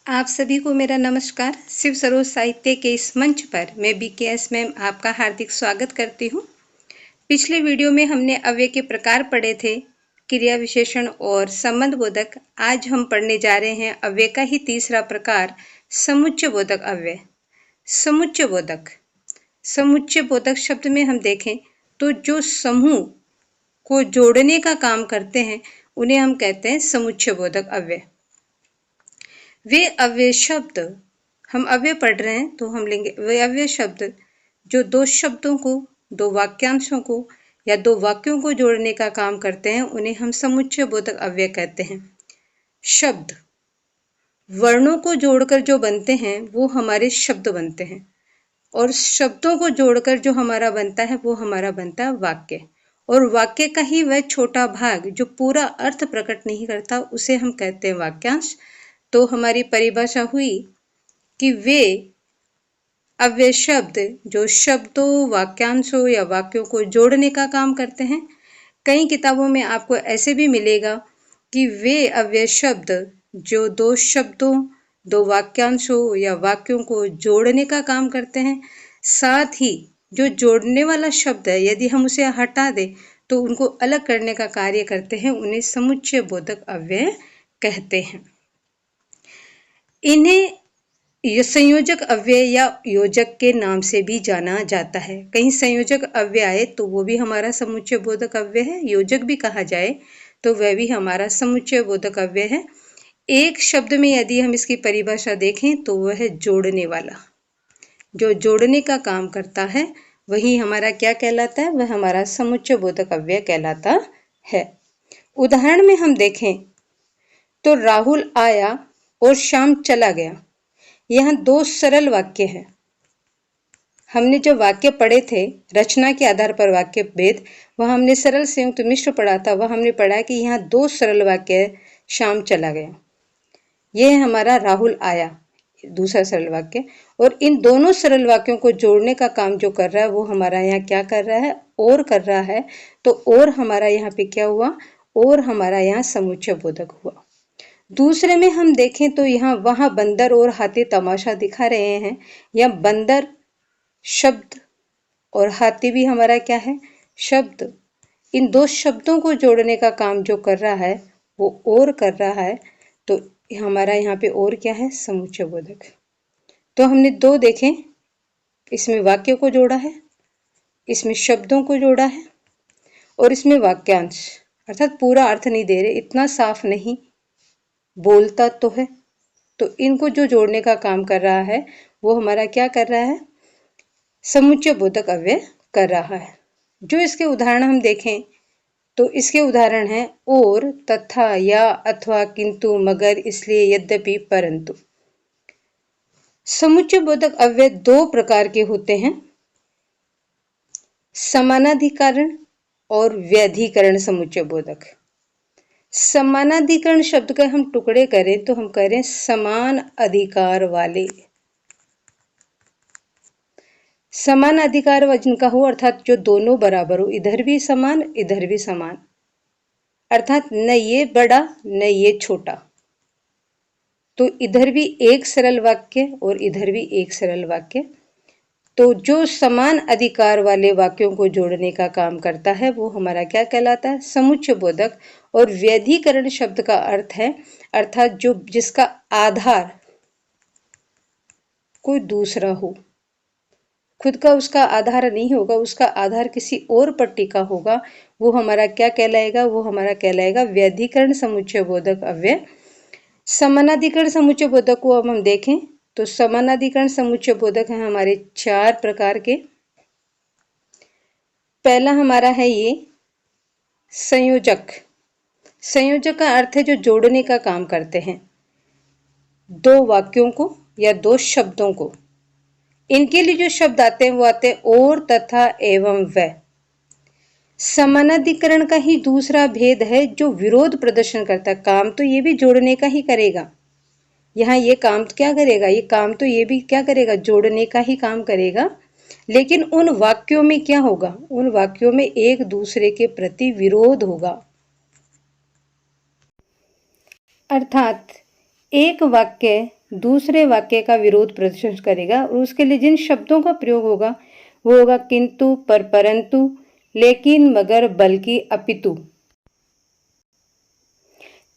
आप सभी को मेरा नमस्कार। शिव सरोज साहित्य के इस मंच पर मैं BKS मैम आपका हार्दिक स्वागत करती हूँ। पिछले वीडियो में हमने अव्यय के प्रकार पढ़े थे, क्रिया विशेषण और संबंध बोधक। आज हम पढ़ने जा रहे हैं अव्यय का ही तीसरा प्रकार, समुच्चय बोधक अव्यय। समुच्चय बोधक, समुच्चय बोधक शब्द में हम देखें तो जो समूह को जोड़ने का काम करते हैं उन्हें हम कहते हैं समुच्चय बोधक अव्यय। वे अव्यय शब्द, हम अव्यय पढ़ रहे हैं तो हम लेंगे वे अव्यय शब्द जो दो शब्दों को, दो वाक्यांशों को या दो वाक्यों को जोड़ने का काम करते हैं उन्हें हम समुच्चय बोधक अव्यय कहते हैं। शब्द वर्णों को जोड़कर जो बनते हैं वो हमारे शब्द बनते हैं और शब्दों को जोड़कर जो हमारा बनता है वो हमारा बनता है वाक्य। और वाक्य का ही वह छोटा भाग जो पूरा अर्थ प्रकट नहीं करता उसे हम कहते हैं वाक्यांश। तो हमारी परिभाषा हुई कि वे अव्यय शब्द जो शब्दों, वाक्यांशों या वाक्यों को जोड़ने का काम करते हैं। कई किताबों में आपको ऐसे भी मिलेगा कि वे अव्यय शब्द जो दो शब्दों, दो वाक्यांशों या वाक्यों को जोड़ने का काम करते हैं। साथ ही जो जोड़ने वाला शब्द है यदि हम उसे हटा दें तो उनको अलग करने का कार्य करते हैं, उन्हें समुच्चय बोधक अव्यय कहते हैं। इन्हें संयोजक अव्यय या योजक के नाम से भी जाना जाता है। कहीं संयोजक अव्यय आए तो वो भी हमारा समुच्चय बोधक अव्यय है, योजक भी कहा जाए तो वह भी हमारा समुच्चय बोधक अव्यय है। एक शब्द में यदि हम इसकी परिभाषा देखें तो वह है जोड़ने वाला। जो जोड़ने का काम करता है वही हमारा क्या कहलाता है, वह हमारा समुच्चय बोधक अव्यय कहलाता है। उदाहरण में हम देखें तो राहुल आया और श्याम चला गया। यहाँ दो सरल वाक्य हैं। हमने जो वाक्य पढ़े थे रचना के आधार पर वाक्य भेद, वह हमने सरल संयुक्त मिश्र पढ़ा था। वह हमने पढ़ा कि यहाँ दो सरल वाक्य है, श्याम चला गया। यह है हमारा राहुल आया, दूसरा सरल वाक्य। और इन दोनों सरल वाक्यों को जोड़ने का काम जो कर रहा है वो हमारा यहाँ क्या कर रहा है, और कर रहा है। तो और हमारा यहाँ पे क्या हुआ, और हमारा यहाँ समुच्चय बोधक हुआ। दूसरे में हम देखें तो यहाँ वहां बंदर और हाथी तमाशा दिखा रहे हैं। या बंदर शब्द और हाथी भी हमारा क्या है, शब्द। इन दो शब्दों को जोड़ने का काम जो कर रहा है वो और कर रहा है। तो हमारा यहाँ पे और क्या है, समुच्चय बोधक। तो हमने दो देखें, इसमें वाक्य को जोड़ा है, इसमें शब्दों को जोड़ा है और इसमें वाक्यांश, अर्थात पूरा अर्थ नहीं दे रहे, इतना साफ नहीं बोलता तो है। तो इनको जो जोड़ने का काम कर रहा है वो हमारा क्या कर रहा है, समुच्चय बोधक अव्यय कर रहा है। जो इसके उदाहरण हम देखें तो इसके उदाहरण हैं और, तथा, या, अथवा, किंतु, मगर, इसलिए, यद्यपि, परंतु। समुच्चय बोधक अव्यय दो प्रकार के होते हैं, समानाधिकरण और व्यधिकरण समुच्चय बोधक। समानाधिकरण शब्द का हम टुकड़े करें तो हम कह रहे हैं समान अधिकार वाले। समान अधिकार जिनका हो, अर्थात जो दोनों बराबर हो, इधर भी समान इधर भी समान, अर्थात न ये बड़ा न ये छोटा। तो इधर भी एक सरल वाक्य और इधर भी एक सरल वाक्य। तो जो समान अधिकार वाले वाक्यों को जोड़ने का काम करता है वो हमारा क्या कहलाता है, समुच्चय बोधक। और व्यधिकरण शब्द का अर्थ है, अर्थात जो जिसका आधार कोई दूसरा हो, खुद का उसका आधार नहीं होगा, उसका आधार किसी और पर टिका होगा, वो हमारा क्या कहलाएगा, वो हमारा कहलाएगा व्यधिकरण समुच्चय बोधक अव्यय। समानाधिकरण समुच्चय बोधक को अब हम देखें तो समानाधिकरण समुच्चय बोधक है हमारे चार प्रकार के। पहला हमारा है ये संयोजक। संयोजक का अर्थ है जो जोड़ने का काम करते हैं, दो वाक्यों को या दो शब्दों को। इनके लिए जो शब्द आते हैं वो आते हैं और, तथा, एवं, व। समानाधिकरण का ही दूसरा भेद है जो विरोध प्रदर्शन करता है। काम तो ये भी जोड़ने का ही करेगा, यहाँ ये काम तो क्या करेगा, ये काम तो ये भी क्या करेगा, जोड़ने का ही काम करेगा। लेकिन उन वाक्यों में क्या होगा, उन वाक्यों में एक दूसरे के प्रति विरोध होगा। अर्थात एक वाक्य दूसरे वाक्य का विरोध प्रदर्शन करेगा और उसके लिए जिन शब्दों का प्रयोग होगा वो होगा किंतु, पर, परंतु, लेकिन, मगर, बल्कि, अपितु।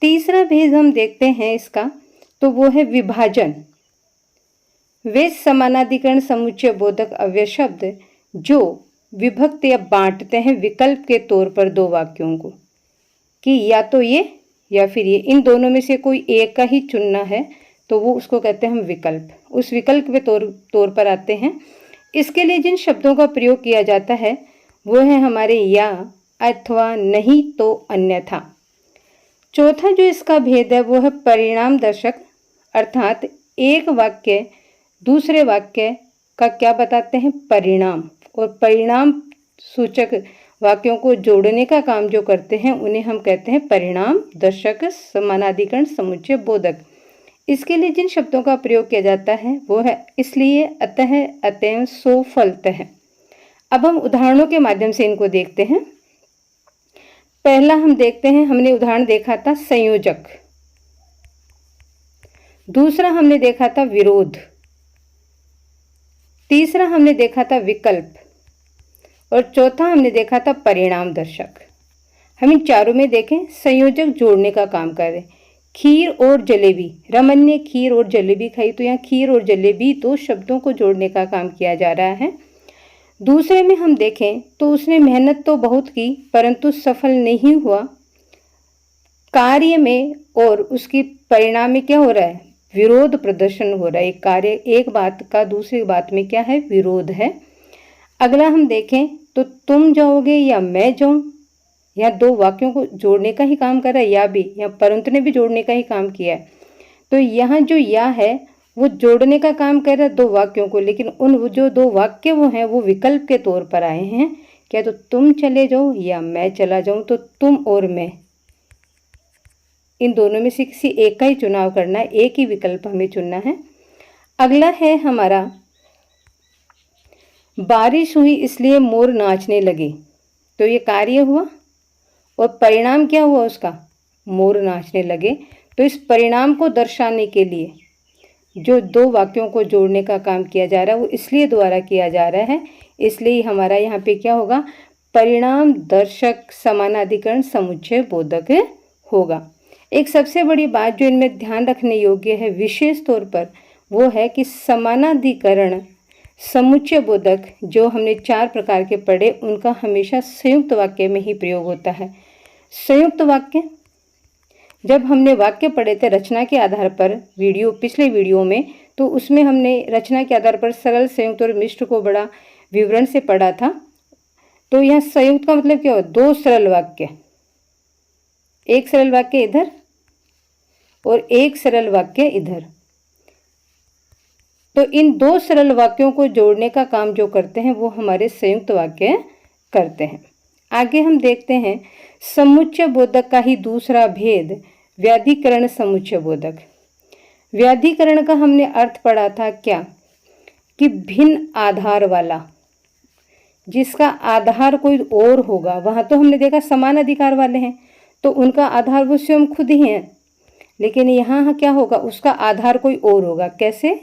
तीसरा भेद हम देखते हैं इसका, तो वो है विभाजन। वे समानाधिकरण समुच्चय बोधक अव्यय शब्द जो विभक्त या बांटते हैं विकल्प के तौर पर दो वाक्यों को, कि या तो ये या फिर ये, इन दोनों में से कोई एक का ही चुनना है, तो वो उसको कहते हैं हम विकल्प। उस विकल्प के तौर पर आते हैं। इसके लिए जिन शब्दों का प्रयोग किया जाता है वो है हमारे या, अथवा, नहीं तो, अन्यथा। चौथा जो इसका भेद है वो है परिणाम दर्शक, अर्थात एक वाक्य दूसरे वाक्य का क्या बताते हैं, परिणाम, और परिणाम सूचक वाक्यों को जोड़ने का काम जो करते हैं उन्हें हम कहते हैं परिणाम दर्शक समानाधिकरण समुच्चय बोधक। इसके लिए जिन शब्दों का प्रयोग किया जाता है वो है इसलिए, अतः, अतएव, सो, फलतः। अब हम उदाहरणों के माध्यम से इनको देखते हैं। पहला हम देखते हैं, हमने उदाहरण देखा था संयोजक, दूसरा हमने देखा था विरोध, तीसरा हमने देखा था विकल्प, और चौथा हमने देखा था परिणाम दर्शक। हम इन चारों में देखें संयोजक जोड़ने का काम कर रहे हैं। खीर और जलेबी, रमन ने खीर और जलेबी खाई, तो यहाँ खीर और जलेबी दो शब्दों को जोड़ने का काम किया जा रहा है। दूसरे में हम देखें तो उसने मेहनत तो बहुत की परंतु सफल नहीं हुआ कार्य में, और उसकी परिणाम में क्या हो रहा है, विरोध प्रदर्शन हो रहा है। एक कार्य, एक बात का दूसरी बात में क्या है, विरोध है। अगला हम देखें तो तुम जाओगे या मैं जाऊं, यहाँ दो वाक्यों को जोड़ने का ही काम कर रहा है, या भी, यहाँ परंतु ने भी जोड़ने का ही काम किया है। तो यहाँ जो या है वो जोड़ने का काम कर रहा है दो वाक्यों को, लेकिन उन जो दो वाक्य वो हैं वो विकल्प के तौर पर आए हैं। क्या, तो तुम चले जाओ या मैं चला जाऊं, तो तुम और मैं, इन दोनों में से किसी एक का ही चुनाव करना है, एक ही विकल्प हमें चुनना है। अगला है हमारा बारिश हुई इसलिए मोर नाचने लगे, तो ये कार्य हुआ और परिणाम क्या हुआ उसका, मोर नाचने लगे। तो इस परिणाम को दर्शाने के लिए जो दो वाक्यों को जोड़ने का काम किया जा रहा है वो इसलिए द्वारा किया जा रहा है, इसलिए हमारा यहाँ पे क्या होगा, परिणाम दर्शक समानाधिकरण समुच्चय बोधक होगा। एक सबसे बड़ी बात जो इनमें ध्यान रखने योग्य है विशेष तौर पर, वो है कि समानाधिकरण समुच्चय बोधक जो हमने चार प्रकार के पढ़े उनका हमेशा संयुक्त वाक्य में ही प्रयोग होता है। संयुक्त वाक्य, जब हमने वाक्य पढ़े थे रचना के आधार पर पिछले वीडियो में, तो उसमें हमने रचना के आधार पर सरल, संयुक्त और मिश्र को बड़ा विवरण से पढ़ा था। तो यहाँ संयुक्त का मतलब क्या हो, दो सरल वाक्य, एक सरल वाक्य इधर और एक सरल वाक्य इधर। तो इन दो सरल वाक्यों को जोड़ने का काम जो करते हैं वो हमारे संयुक्त वाक्य करते हैं। आगे हम देखते हैं समुच्चय बोधक का ही दूसरा भेद, व्याधिकरण समुच्चय बोधक। व्याधिकरण का हमने अर्थ पढ़ा था क्या, कि भिन्न आधार वाला, जिसका आधार कोई और होगा। वहाँ तो हमने देखा समान अधिकार वाले हैं तो उनका आधार वो स्वयं खुद ही है, लेकिन यहाँ क्या होगा, उसका आधार कोई और होगा। कैसे,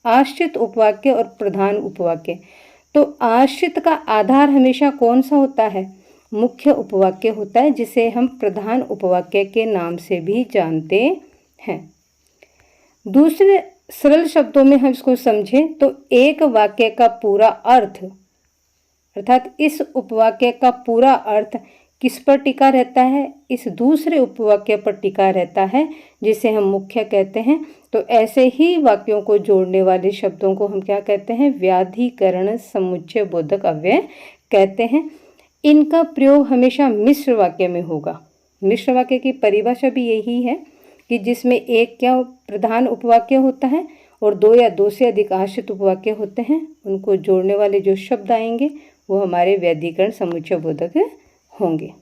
आश्रित उपवाक्य और प्रधान उपवाक्य। तो आश्रित का आधार हमेशा कौन सा होता है, मुख्य उपवाक्य होता है, जिसे हम प्रधान उपवाक्य के नाम से भी जानते हैं। दूसरे सरल शब्दों में हम इसको समझें तो एक वाक्य का पूरा अर्थ, अर्थात इस उपवाक्य का पूरा अर्थ किस पर टिका रहता है, इस दूसरे उपवाक्य पर टिका रहता है, जिसे हम मुख्य कहते हैं। तो ऐसे ही वाक्यों को जोड़ने वाले शब्दों को हम क्या कहते हैं, व्याधिकरण समुच्चय बोधक अव्यय कहते हैं। इनका प्रयोग हमेशा मिश्र वाक्य में होगा। मिश्र वाक्य की परिभाषा भी यही है कि जिसमें एक क्या प्रधान उपवाक्य होता है और दो या दो से अधिक आश्रित उपवाक्य होते हैं, उनको जोड़ने वाले जो शब्द आएंगे वो हमारे व्याधिकरण समुच्चय बोधक होंगे।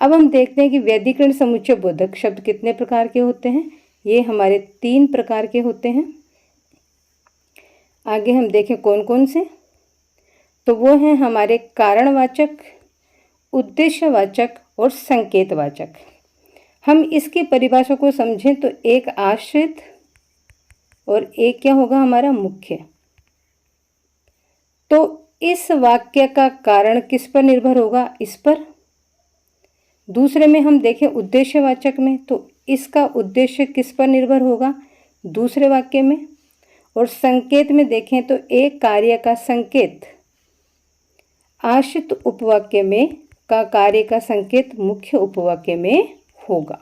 अब हम देखते हैं कि व्याधिकरण समुच्चय बोधक शब्द कितने प्रकार के होते हैं। ये हमारे 3 प्रकार के होते हैं। आगे हम देखें कौन कौन से, तो वो हैं हमारे कारणवाचक, उद्देश्यवाचक और संकेतवाचक। हम इसकी परिभाषा को समझें तो एक आश्रित, और एक क्या होगा हमारा मुख्य। तो इस वाक्य का कारण किस पर निर्भर होगा, इस पर। दूसरे में हम देखें उद्देश्यवाचक में, तो इसका उद्देश्य किस पर निर्भर होगा, दूसरे वाक्य में। और संकेत में देखें तो एक कार्य का संकेत आश्रित उपवाक्य में का कार्य का संकेत मुख्य उपवाक्य में होगा।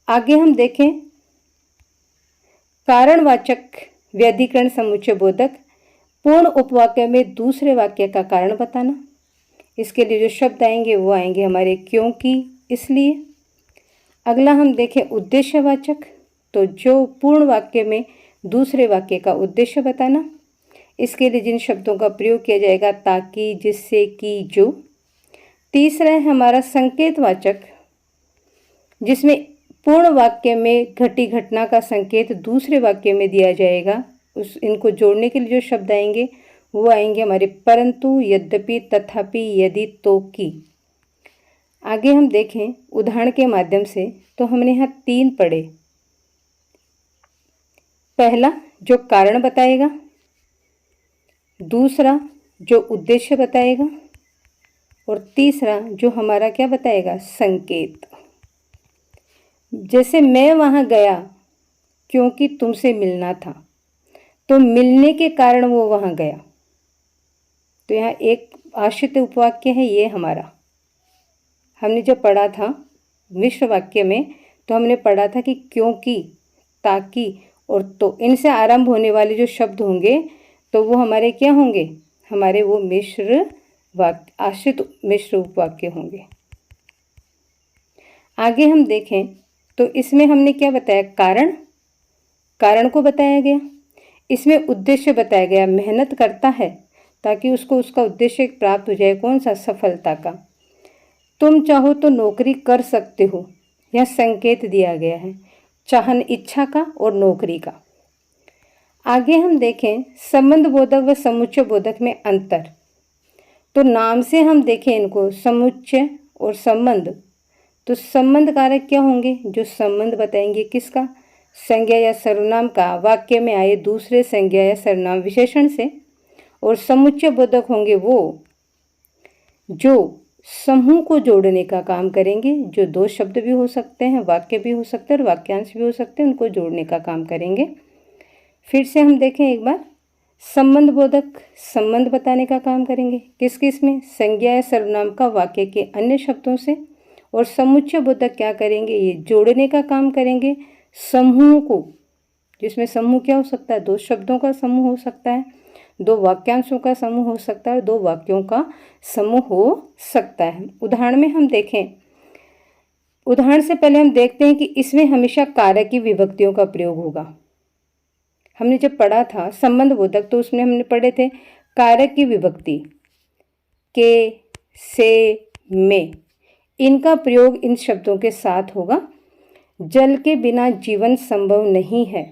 आगे हम देखें कारणवाचक व्यधिकरण समुच्चय बोधक पूर्ण उपवाक्य में दूसरे वाक्य का कारण बताना। इसके लिए जो शब्द आएंगे वो आएंगे हमारे क्योंकि, इसलिए। अगला हम देखें उद्देश्यवाचक, तो जो पूर्ण वाक्य में दूसरे वाक्य का उद्देश्य बताना। इसके लिए जिन शब्दों का प्रयोग किया जाएगा ताकि, जिससे, कि, जो। तीसरा है हमारा संकेतवाचक, जिसमें पूर्ण वाक्य में घटी घटना का संकेत दूसरे वाक्य में दिया जाएगा। इनको जोड़ने के लिए जो शब्द आएंगे वो आएंगे हमारे परंतु, यद्यपि, तथापि, यदि, तो, कि। आगे हम देखें उदाहरण के माध्यम से, तो हमने यहाँ 3 पढ़े। पहला जो कारण बताएगा, दूसरा जो उद्देश्य बताएगा, और तीसरा जो हमारा क्या बताएगा, संकेत। जैसे मैं वहाँ गया क्योंकि तुमसे मिलना था, तो मिलने के कारण वो वहाँ गया। तो यहाँ एक आश्रित उपवाक्य है ये हमारा। हमने जब पढ़ा था मिश्र वाक्य में, तो हमने पढ़ा था कि क्योंकि, ताकि और तो, इनसे आरंभ होने वाले जो शब्द होंगे तो वो हमारे क्या होंगे, हमारे वो मिश्र वाक्य, आश्रित मिश्र उपवाक्य होंगे। आगे हम देखें तो इसमें हमने क्या बताया, कारण को बताया गया। इसमें उद्देश्य बताया गया, मेहनत करता है ताकि उसको उसका उद्देश्य प्राप्त हो जाए, कौन सा, सफलता का। तुम चाहो तो नौकरी कर सकते हो, यह संकेत दिया गया है, चाहन, इच्छा का और नौकरी का। आगे हम देखें संबंध बोधक व समुच्चय बोधक में अंतर। तो नाम से हम देखें इनको, समुच्चय और संबंध। तो संबंध कारक क्या होंगे, जो संबंध बताएंगे किसका, संज्ञा या सर्वनाम का वाक्य में आए दूसरे संज्ञा या सर्वनाम विशेषण से। और समुच्चय बोधक होंगे वो जो समूह को जोड़ने का काम करेंगे, जो 2 शब्द भी हो सकते हैं, वाक्य भी हो सकते हैं और वाक्यांश भी हो सकते हैं, उनको जोड़ने का काम करेंगे। फिर से हम देखें एक बार, संबंध बोधक संबंध बताने का काम करेंगे, किस किस में, संज्ञा या सर्वनाम का वाक्य के अन्य शब्दों से। और समुच्चय बोधक क्या करेंगे, ये जोड़ने का काम करेंगे समूह को, जिसमें समूह क्या हो सकता है, 2 शब्दों का समूह हो सकता है, 2 वाक्यांशों का समूह हो सकता है, 2 वाक्यों का समूह हो सकता है। उदाहरण में हम देखें, उदाहरण से पहले हम देखते हैं कि इसमें हमेशा कारक की विभक्तियों का प्रयोग होगा। हमने जब पढ़ा था संबंध बोधक, तो उसमें हमने पढ़े थे कारक की विभक्ति, के, से, में, इनका प्रयोग इन शब्दों के साथ होगा। जल के बिना जीवन संभव नहीं है,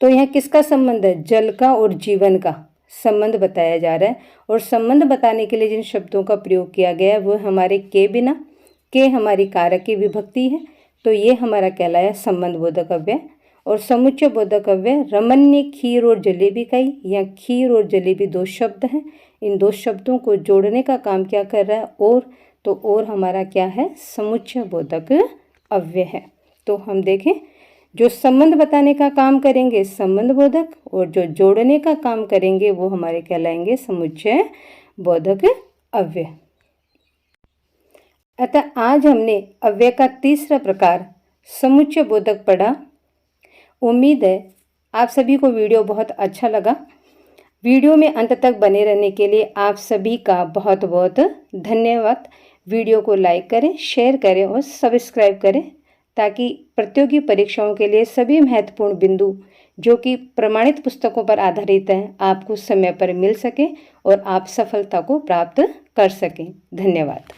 तो यहाँ किसका संबंध है, जल का और जीवन का संबंध बताया जा रहा है। और संबंध बताने के लिए जिन शब्दों का प्रयोग किया गया है वो हमारे के बिना, के हमारी कारक की विभक्ति है, तो ये हमारा कहलाया संबंध बोधक अव्यय। और समुच्चय बोधक अव्यय रमणीय खीर और जलेबी का ही, यहाँ खीर और जलेबी 2 शब्द हैं, इन 2 शब्दों को जोड़ने का काम क्या कर रहा है, और, तो और हमारा क्या है, समुच्चय बोधक अव्यय है। तो हम देखें जो संबंध बताने का काम करेंगे संबंध बोधक, और जो जोड़ने का काम करेंगे वो हमारे कहलाएंगे समुच्चय बोधक अव्यय। अतः आज हमने अव्यय का तीसरा प्रकार समुच्चय बोधक पढ़ा। उम्मीद है आप सभी को वीडियो बहुत अच्छा लगा। वीडियो में अंत तक बने रहने के लिए आप सभी का बहुत बहुत धन्यवाद। वीडियो को लाइक करें, शेयर करें और सब्सक्राइब करें, ताकि प्रतियोगी परीक्षाओं के लिए सभी महत्वपूर्ण बिंदु जो कि प्रमाणित पुस्तकों पर आधारित हैं आपको समय पर मिल सके और आप सफलता को प्राप्त कर सकें। धन्यवाद।